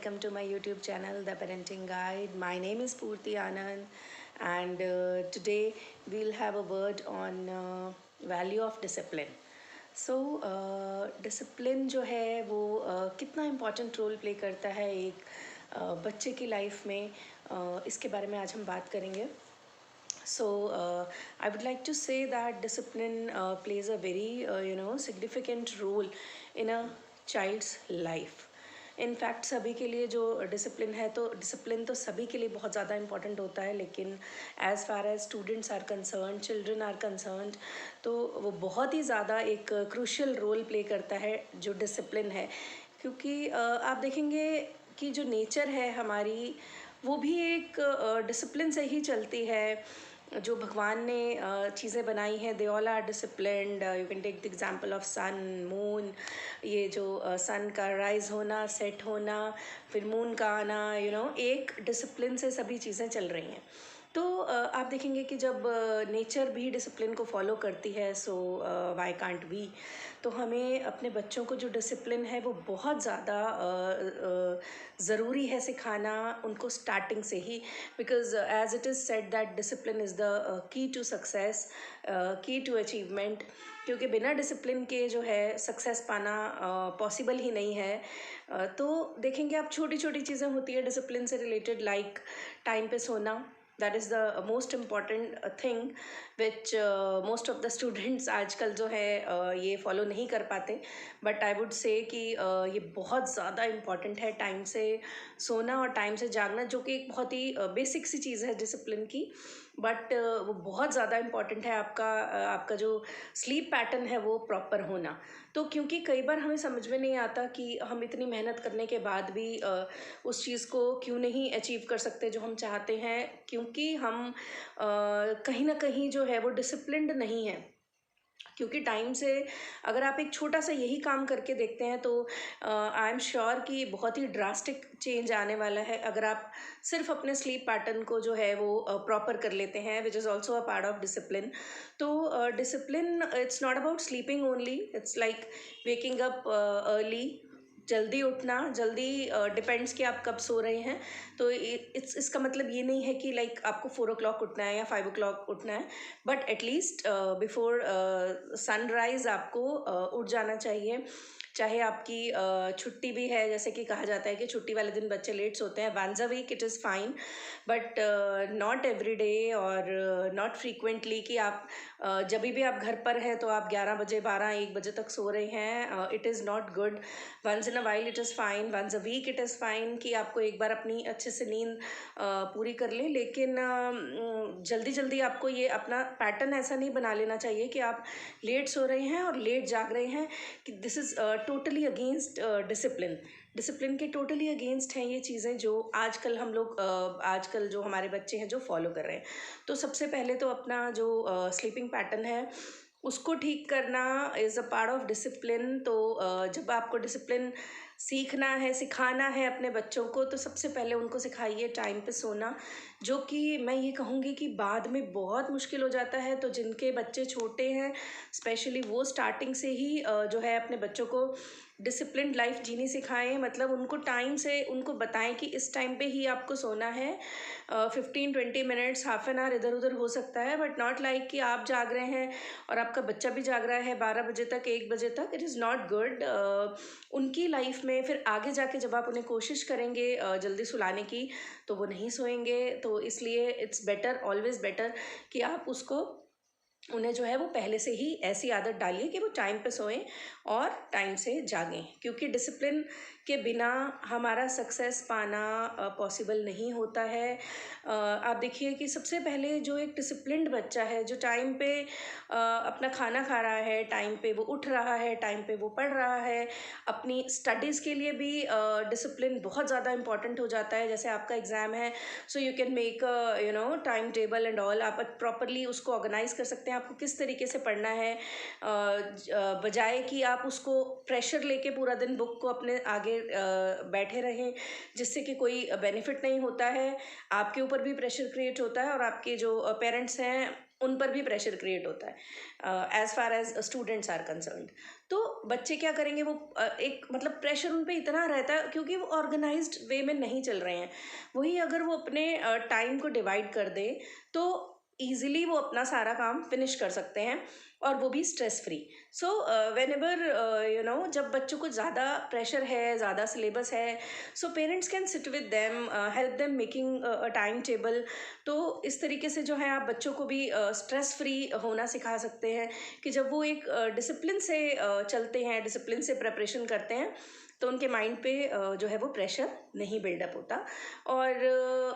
welcome to my YouTube channel, The Parenting Guide. My name is Purti Anand, and today we'll have a word on value of discipline. Discipline जो है वो कितना important role play करता है एक बच्चे की लाइफ में, इसके बारे में आज हम बात करेंगे. I would like to say that discipline plays a very significant role in a child's life. In fact सभी के लिए जो डिसिप्लिन है, तो डिसिप्लिन तो सभी के लिए बहुत ज़्यादा इम्पॉर्टेंट होता है, लेकिन as far as students are concerned, children are concerned, तो वो बहुत ही ज़्यादा एक क्रूशियल रोल प्ले करता है जो डिसिप्लिन है. क्योंकि आप देखेंगे कि जो नेचर है हमारी, वो भी एक डिसिप्लिन से ही चलती है. जो भगवान ने चीज़ें बनाई हैं, they all are disciplined. You can take the example of sun, moon. ये जो सन का राइज होना, सेट होना, फिर मून का आना, एक डिसिप्लिन से सभी चीज़ें चल रही हैं. तो आप देखेंगे कि जब नेचर भी डिसिप्लिन को फॉलो करती है, सो वाई कांट वी. तो हमें अपने बच्चों को जो डिसिप्लिन है वो बहुत ज़्यादा ज़रूरी है सिखाना उनको स्टार्टिंग से ही. Because as it is said that discipline is the key to success, key to achievement. क्योंकि बिना डिसिप्लिन के जो है सक्सेस पाना पॉसिबल ही नहीं है. तो देखेंगे आप, छोटी छोटी चीज़ें होती है डिसिप्लिन से रिलेटेड, लाइक टाइम पे सोना. That is the most important thing which most of the students आजकल जो है ये फॉलो नहीं कर पाते. बट आई वुड से कि ये बहुत ज़्यादा इम्पॉर्टेंट है, टाइम से सोना और टाइम से जागना, जो कि एक बहुत ही बेसिक सी चीज़ है डिसिप्लिन की. बट वो बहुत ज़्यादा इम्पॉर्टेंट है. आपका जो स्लीप पैटर्न है वो प्रॉपर होना. तो क्योंकि कई बार हमें समझ में नहीं आता कि हम इतनी मेहनत करने के बाद भी उस चीज़ को क्यों नहीं अचीव कर सकते जो हम चाहते हैं, क्योंकि हम कहीं ना कहीं जो है वो डिसिप्लिन्ड नहीं है. क्योंकि टाइम से अगर आप एक छोटा सा यही काम करके देखते हैं तो आई एम श्योर कि बहुत ही ड्रास्टिक चेंज आने वाला है अगर आप सिर्फ अपने स्लीप पैटर्न को जो है वो प्रॉपर कर लेते हैं, which is also a part of discipline. तो discipline it's not about sleeping only, it's like waking up early. जल्दी उठना, जल्दी डिपेंड्स कि आप कब सो रहे हैं. तो इसका मतलब ये नहीं है कि लाइक आपको 4 o'clock उठना है या 5 o'clock उठना है, बट एटलीस्ट बिफोर सनराइज आपको उठ जाना चाहिए. चाहे आपकी छुट्टी भी है, जैसे कि कहा जाता है कि छुट्टी वाले दिन बच्चे लेट सोते हैं, once a week it is fine, but not every day और नॉट फ्रीक्वेंटली कि आप जब भी आप घर पर हैं तो आप 11 बजे 12-1 बजे तक सो रहे हैं. It is not good. Once in a while it is fine, once a week it is fine कि आपको एक बार अपनी अच्छे से नींद पूरी कर लें. लेकिन जल्दी जल्दी आपको ये अपना पैटर्न ऐसा नहीं बना लेना चाहिए कि आप लेट सो रहे हैं और लेट जाग रहे हैं, कि this is totally against discipline. Discipline के टोटली अगेंस्ट हैं ये चीज़ें जो आजकल हम लोग आजकल जो हमारे बच्चे हैं जो फॉलो कर रहे हैं. तो सबसे पहले तो अपना जो स्लीपिंग पैटर्न है उसको ठीक करना is a part of discipline. तो जब आपको डिसिप्लिन सीखना है, सिखाना है अपने बच्चों को, तो सबसे पहले उनको सिखाइए टाइम पे सोना, जो कि मैं ये कहूँगी कि बाद में बहुत मुश्किल हो जाता है. तो जिनके बच्चे छोटे हैं स्पेशली, वो स्टार्टिंग से ही जो है अपने बच्चों को डिसिप्लिन्ड लाइफ जीनी सिखाएं. मतलब उनको टाइम से उनको बताएं कि इस टाइम पे ही आपको सोना है. 15-20 मिनट्स, हाफ एन आवर इधर उधर हो सकता है, बट नॉट लाइक कि आप जाग रहे हैं और आपका बच्चा भी जाग रहा है 12 बजे तक, 1 बजे तक. It is not good. उनकी लाइफ में फिर आगे जाके जब आप उन्हें कोशिश करेंगे जल्दी सुलाने की, तो वो नहीं सोएंगे. तो इसलिए इट्स बेटर, ऑलवेज़ बेटर कि आप उन्हें जो है वो पहले से ही ऐसी आदत डालिए कि वो टाइम पे सोएं और टाइम से जागें. क्योंकि डिसिप्लिन के बिना हमारा सक्सेस पाना पॉसिबल नहीं होता है. आप देखिए कि सबसे पहले जो एक डिसिप्लिन्ड बच्चा है, जो टाइम पे अपना खाना खा रहा है, टाइम पे वो उठ रहा है, टाइम पे वो पढ़ रहा है, अपनी स्टडीज़ के लिए भी डिसिप्लिन बहुत ज़्यादा इंपॉर्टेंट हो जाता है. जैसे आपका एग्ज़ाम है, so you can make time table and all. आप प्रॉपरली उसको ऑर्गेनाइज कर सकते हैं आपको किस तरीके से पढ़ना है, बजाय कि आप उसको प्रेशर लेके पूरा दिन बुक को अपने आगे बैठे रहें, जिससे कि कोई बेनिफिट नहीं होता है. आपके ऊपर भी प्रेशर क्रिएट होता है और आपके जो पेरेंट्स हैं उन पर भी प्रेशर क्रिएट होता है as far as students are concerned. तो बच्चे क्या करेंगे, वो एक मतलब प्रेशर उन पे इतना रहता है क्योंकि वो ऑर्गेनाइज्ड वे में नहीं चल रहे हैं। वही अगर वो अपने टाइम को डिवाइड कर दे तो ईजिली वो अपना सारा काम फिनिश कर सकते हैं, और वो भी stress free. So when ever जब बच्चों को ज़्यादा प्रेशर है, ज़्यादा सिलेबस है, so parents can sit with them, help them making a time table. तो इस तरीके से जो है आप बच्चों को भी स्ट्रेस फ्री होना सिखा सकते हैं कि जब वो एक डिसिप्लिन से चलते हैं, डिसिप्लिन से प्रिपरेशन करते हैं, तो उनके माइंड पे जो है वो प्रेशर नहीं बिल्डअप होता। और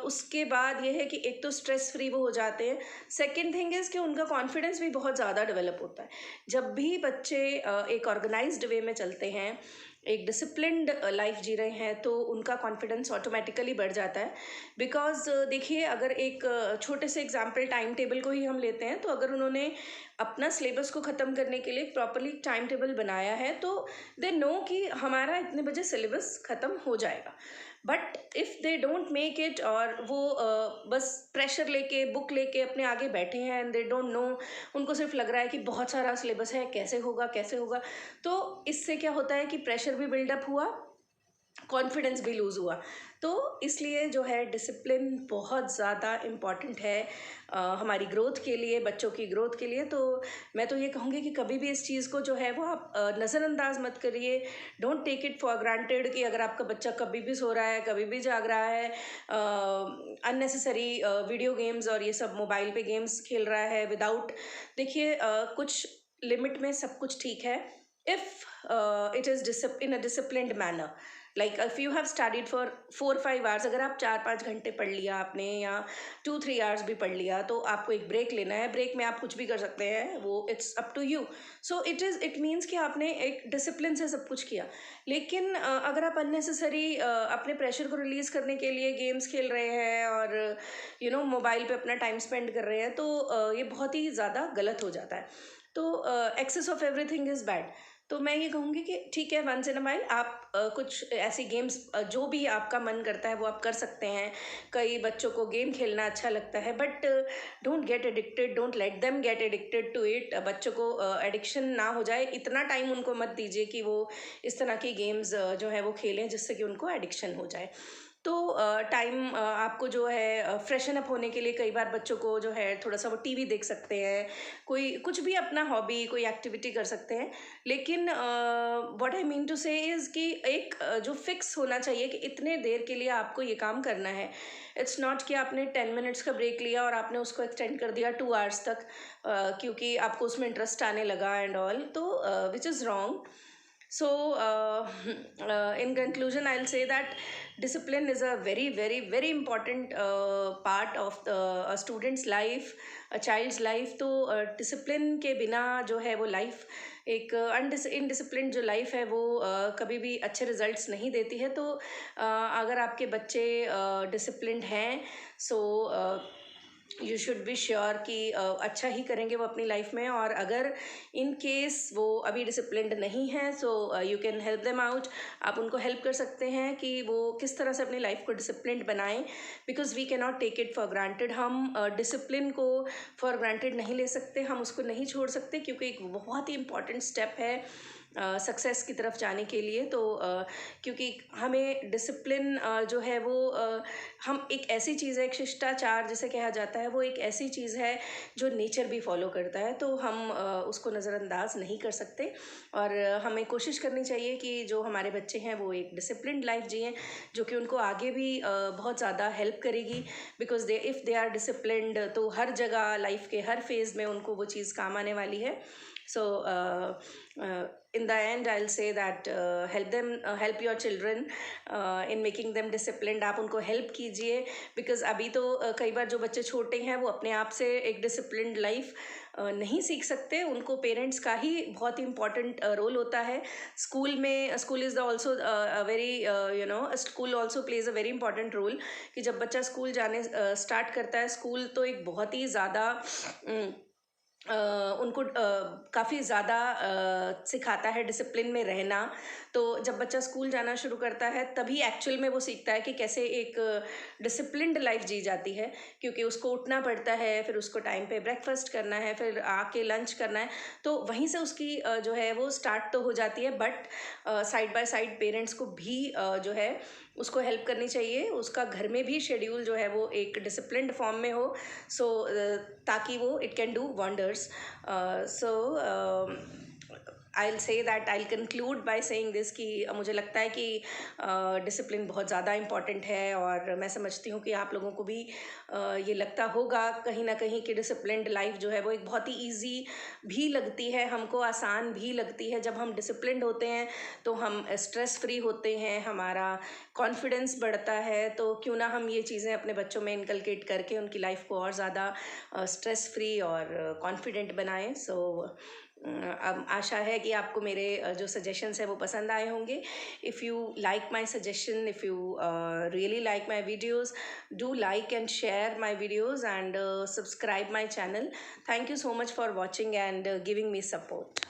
उसके बाद ये है कि एक तो स्ट्रेस फ्री वो हो जाते हैं, सेकेंड थिंग इज़ कि उनका कॉन्फिडेंस भी बहुत ज़्यादा डेवलप होता है। जब भी बच्चे एक ऑर्गेनाइज्ड वे में चलते हैं, एक डिसिप्लिन्ड लाइफ जी रहे हैं, तो उनका कॉन्फिडेंस ऑटोमेटिकली बढ़ जाता है। बिकॉज देखिए, अगर एक छोटे से एग्जाम्पल टाइम टेबल को ही हम लेते हैं, तो अगर उन्होंने अपना सिलेबस को ख़त्म करने के लिए प्रॉपरली टाइम टेबल बनाया है, तो दे नो कि हमारा इतने बजे सिलेबस ख़त्म हो जाएगा। But if they don't make it, और वो बस प्रेशर लेके, बुक लेके अपने आगे बैठे हैं एंड दे डोंट नो, उनको सिर्फ लग रहा है कि बहुत सारा सिलेबस है, कैसे होगा कैसे होगा, तो इससे क्या होता है कि प्रेशर भी बिल्डअप हुआ, कॉन्फिडेंस भी लूज़ हुआ। तो इसलिए जो है डिसिप्लिन बहुत ज़्यादा इम्पॉर्टेंट है हमारी ग्रोथ के लिए, बच्चों की ग्रोथ के लिए। तो मैं तो ये कहूँगी कि कभी भी इस चीज़ को जो है वो आप नज़रअंदाज मत करिए। Don't take it for granted कि अगर आपका बच्चा कभी भी सो रहा है, कभी भी जाग रहा है, अननेसेसरी वीडियो गेम्स और ये सब मोबाइल पे गेम्स खेल रहा है विदाउट, देखिए कुछ लिमिट में सब कुछ ठीक है। If it is in a disciplined manner, like if you have studied for 4-5 hours, अगर आप 4-5 घंटे पढ़ लिया आपने, या 2-3 आवर्स भी पढ़ लिया, तो आपको एक ब्रेक लेना है। ब्रेक में आप कुछ भी कर सकते हैं, वो it's up to you. So it means कि आपने एक डिसिप्लिन से सब कुछ किया। लेकिन अगर आप अननेसेसरी अपने प्रेशर को रिलीज़ करने के लिए गेम्स खेल रहे हैं और मोबाइल पे अपना टाइम स्पेंड कर रहे हैं, तो ये बहुत ही ज़्यादा गलत हो जाता है। तो excess of everything is bad. तो मैं ये कहूँगी कि ठीक है, वंस इन अ वाइल आप कुछ ऐसी गेम्स जो भी आपका मन करता है वो आप कर सकते हैं। कई बच्चों को गेम खेलना अच्छा लगता है, but don't get addicted, don't let them get addicted to it. बच्चों को एडिक्शन ना हो जाए, इतना टाइम उनको मत दीजिए कि वो इस तरह की गेम्स जो है वो खेलें जिससे कि उनको एडिक्शन हो जाए। तो टाइम आपको जो है फ्रेशन अप होने के लिए कई बार बच्चों को जो है थोड़ा सा वो टीवी देख सकते हैं, कोई कुछ भी अपना हॉबी, कोई एक्टिविटी कर सकते हैं। लेकिन व्हाट आई मीन टू से इज़ कि एक जो फिक्स होना चाहिए कि इतने देर के लिए आपको ये काम करना है। इट्स नॉट कि आपने 10 मिनट्स का ब्रेक लिया और आपने उसको एक्सटेंड कर दिया 2 आवर्स तक, क्योंकि आपको उसमें इंटरेस्ट आने लगा एंड ऑल, तो which is wrong. So, in conclusion, I'll say that discipline is a very, very, very important part of a student's life, a child's life. तो discipline के बिना जो है वो life, एक इनडिसिप्लिन जो लाइफ है वो कभी भी अच्छे रिजल्ट्स नहीं देती है। तो अगर आपके बच्चे डिसिप्लिन्ड हैं, so you should be sure कि अच्छा ही करेंगे वो अपनी लाइफ में। और अगर इन केस वो अभी डिसिप्लिन्ड नहीं है, so you can help them out. आप उनको हेल्प कर सकते हैं कि वो किस तरह से अपनी लाइफ को डिसिप्लिन्ड बनाएं, because we can not take it for granted. हम डिसिप्लिन को फॉर ग्रांटेड नहीं ले सकते, हम उसको नहीं छोड़ सकते, क्योंकि एक बहुत ही इंपॉर्टेंट स्टेप है सक्सेस की तरफ जाने के लिए। तो क्योंकि हमें डिसिप्लिन जो है वो हम एक ऐसी चीज़ है, एक शिष्टाचार जिसे कहा जाता है, वो एक ऐसी चीज़ है जो नेचर भी फॉलो करता है। तो हम उसको नज़रअंदाज नहीं कर सकते, और हमें कोशिश करनी चाहिए कि जो हमारे बच्चे हैं वो एक डिसिप्लिन्ड लाइफ जिएं, जो कि उनको आगे भी बहुत ज़्यादा हेल्प करेगी। Because if they are disciplined, तो हर जगह लाइफ के हर फेज़ में उनको वो चीज़ काम आने वाली है। So in the end, I'll say that help your children in making them disciplined. आप उनको हेल्प कीजिए, बिकॉज अभी तो कई बार जो बच्चे छोटे हैं वो अपने आप से एक डिसिप्लिन्ड लाइफ नहीं सीख सकते। उनको पेरेंट्स का ही बहुत इंपॉर्टेंट रोल होता है। School is the also very school also plays a very important role, कि जब बच्चा स्कूल जाने स्टार्ट करता है, स्कूल तो एक बहुत ही ज़्यादा उनको काफ़ी ज़्यादा सिखाता है डिसिप्लिन में रहना। तो जब बच्चा स्कूल जाना शुरू करता है तभी एक्चुअल में वो सीखता है कि कैसे एक डिसिप्लिन्ड लाइफ जी जाती है, क्योंकि उसको उठना पड़ता है, फिर उसको टाइम पे ब्रेकफास्ट करना है, फिर आके लंच करना है। तो वहीं से उसकी जो है वो स्टार्ट तो हो जाती है, but side by side parents को भी जो है उसको हेल्प करनी चाहिए, उसका घर में भी शेड्यूल जो है वो एक डिसिप्लिन्ड फॉर्म में हो। सो ताकि वो it can do wonders. So I'll say that I'll conclude by saying this कि मुझे लगता है कि डिसिप्लिन बहुत ज़्यादा इम्पॉर्टेंट है, और मैं समझती हूँ कि आप लोगों को भी ये लगता होगा कहीं ना कहीं कि डिसिप्लिन्ड लाइफ जो है वो एक बहुत ही ईजी भी लगती है हमको, आसान भी लगती है। जब हम डिसिप्लिन्ड होते हैं तो हम स्ट्रेस फ्री होते हैं, हमारा कॉन्फिडेंस बढ़ता है। तो क्यों ना हम ये चीज़ें अपने बच्चों में इनकलकेट करके उनकी लाइफ को और ज़्यादा स्ट्रेस फ्री और कॉन्फिडेंट बनाएं। सो अब आशा है कि आपको मेरे जो सजेशंस है वो पसंद आए होंगे। If you like my suggestion, if you really like my videos, do like and share my videos and subscribe my channel. Thank you so much for watching and giving me support.